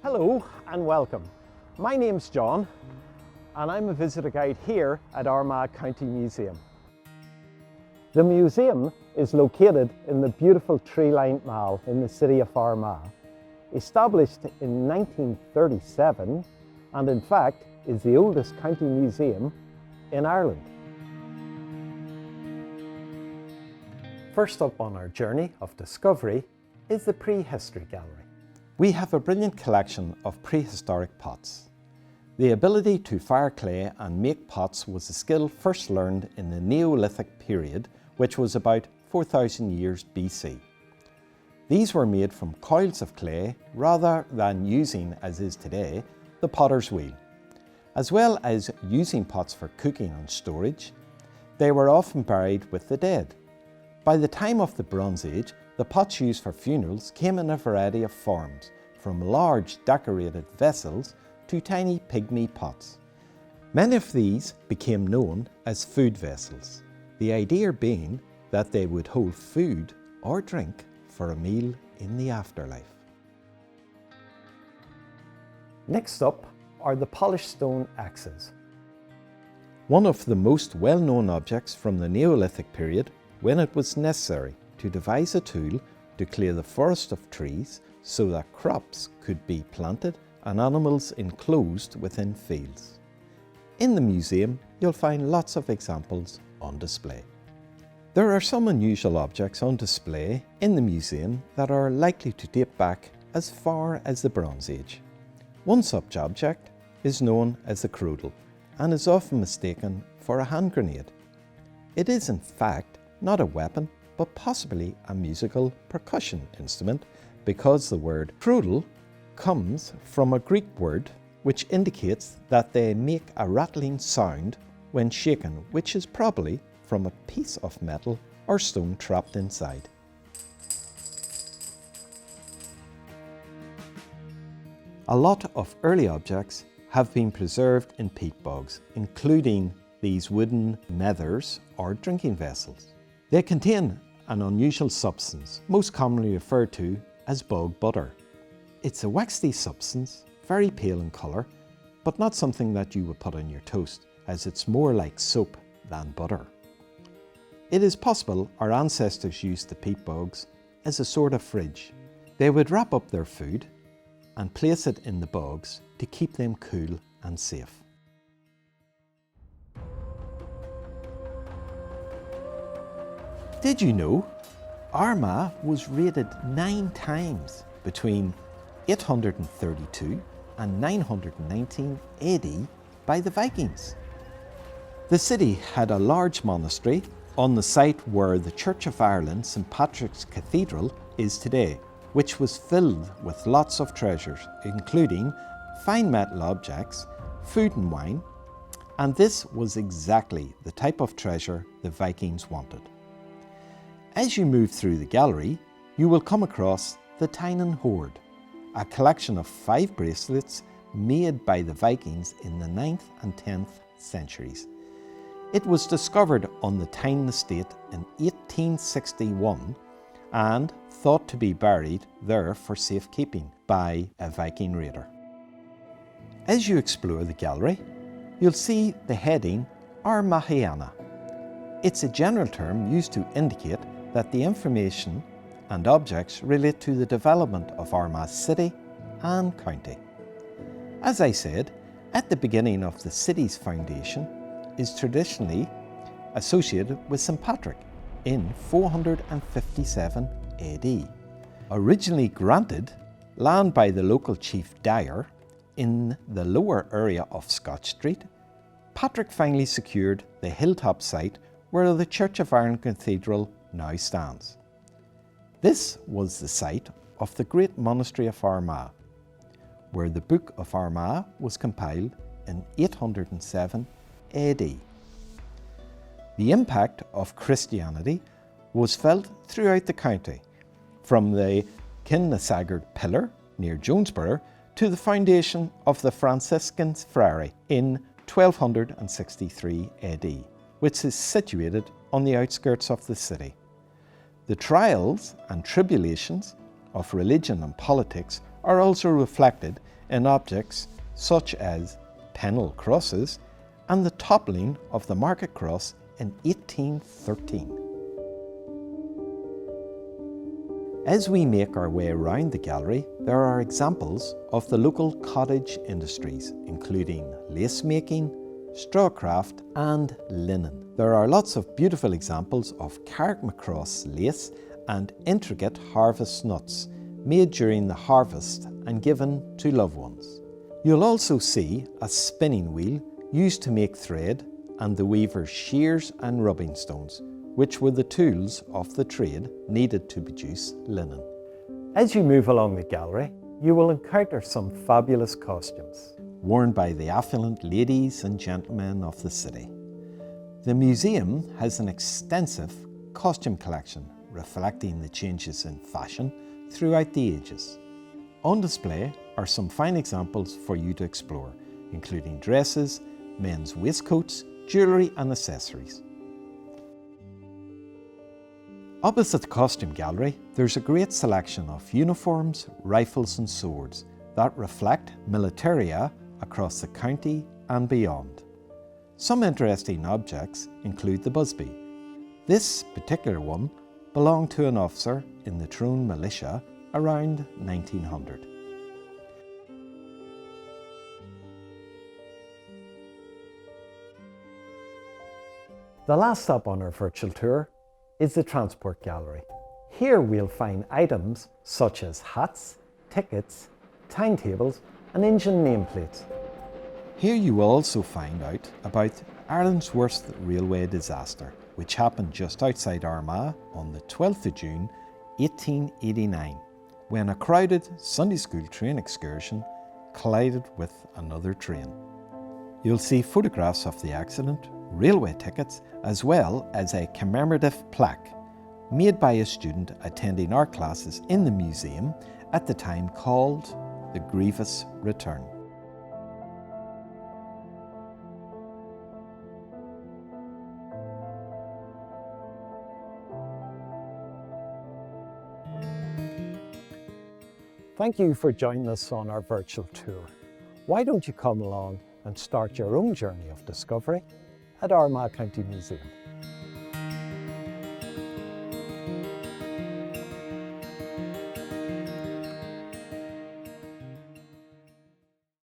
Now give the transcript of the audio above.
Hello and welcome. My name's John and I'm a visitor guide here at Armagh County Museum. The museum is located in the beautiful tree-lined mall in the city of Armagh, established in 1937 and in fact is the oldest county museum in Ireland. First up on our journey of discovery is the Prehistory Gallery. We have a brilliant collection of prehistoric pots. The ability to fire clay and make pots was a skill first learned in the Neolithic period, which was about 4,000 years BC. These were made from coils of clay rather than using, as is today, the potter's wheel. As well as using pots for cooking and storage, they were often buried with the dead. By the time of the Bronze Age, the pots used for funerals came in a variety of forms, from large decorated vessels to tiny pygmy pots. Many of these became known as food vessels, the idea being that they would hold food or drink for a meal in the afterlife. Next up are the polished stone axes. One of the most well-known objects from the Neolithic period when it was necessary to devise a tool to clear the forest of trees so that crops could be planted and animals enclosed within fields. In the museum, you'll find lots of examples on display. There are some unusual objects on display in the museum that are likely to date back as far as the Bronze Age. One such object is known as a crodle and is often mistaken for a hand grenade. It is in fact not a weapon, but possibly a musical percussion instrument, because the word crodle comes from a Greek word which indicates that they make a rattling sound when shaken, which is probably from a piece of metal or stone trapped inside. A lot of early objects have been preserved in peat bugs, including these wooden methers or drinking vessels. They contain an unusual substance, most commonly referred to as bog butter. It's a waxy substance, very pale in colour, but not something that you would put on your toast, as it's more like soap than butter. It is possible our ancestors used the peat bugs as a sort of fridge. They would wrap up their food and place it in the bugs to keep them cool and safe. Did you know Armagh was raided 9 times between 832 and 919 AD by the Vikings? The city had a large monastery on the site where the Church of Ireland St Patrick's Cathedral is today, which was filled with lots of treasures, including fine metal objects, food and wine, and this was exactly the type of treasure the Vikings wanted. As you move through the gallery, you will come across the Tynan Hoard, a collection of 5 bracelets made by the Vikings in the 9th and 10th centuries. It was discovered on the Tynan estate in 1861 and thought to be buried there for safekeeping by a Viking raider. As you explore the gallery, you'll see the heading Mahayana. It's a general term used to indicate that the information and objects relate to the development of Armagh city and county. As I said, at the beginning of the city's foundation is traditionally associated with St Patrick in 457 AD. Originally granted land by the local chief Dyer in the lower area of Scotch Street, Patrick finally secured the hilltop site where the Church of Ireland Cathedral now stands. This was the site of the great monastery of Armagh, where the Book of Armagh was compiled in 807 AD. The impact of Christianity was felt throughout the county, from the Kinnasaggard Pillar near Jonesborough to the foundation of the Franciscan Friary in 1263 AD, which is situated on the outskirts of the city. The trials and tribulations of religion and politics are also reflected in objects such as Pennell crosses and the toppling of the market cross in 1813. As we make our way around the gallery, there are examples of the local cottage industries, including lace making, straw craft and linen. There are lots of beautiful examples of Carrickmacross lace and intricate harvest nuts made during the harvest and given to loved ones. You'll also see a spinning wheel used to make thread and the weaver's shears and rubbing stones, which were the tools of the trade needed to produce linen. As you move along the gallery, you will encounter some fabulous costumes worn by the affluent ladies and gentlemen of the city. The museum has an extensive costume collection reflecting the changes in fashion throughout the ages. On display are some fine examples for you to explore, including dresses, men's waistcoats, jewellery and accessories. Opposite the costume gallery, there's a great selection of uniforms, rifles and swords that reflect militaria across the county and beyond. Some interesting objects include the busby. This particular one belonged to an officer in the Tyrone militia around 1900. The last stop on our virtual tour is the Transport Gallery. Here we'll find items such as hats, tickets, timetables and engine nameplates. Here you will also find out about Ireland's worst railway disaster, which happened just outside Armagh on the 12th of June 1889, when a crowded Sunday school train excursion collided with another train. You'll see photographs of the accident, railway tickets, as well as a commemorative plaque made by a student attending art classes in the museum at the time called The Grievous Return. Thank you for joining us on our virtual tour. Why don't you come along and start your own journey of discovery at Armagh County Museum?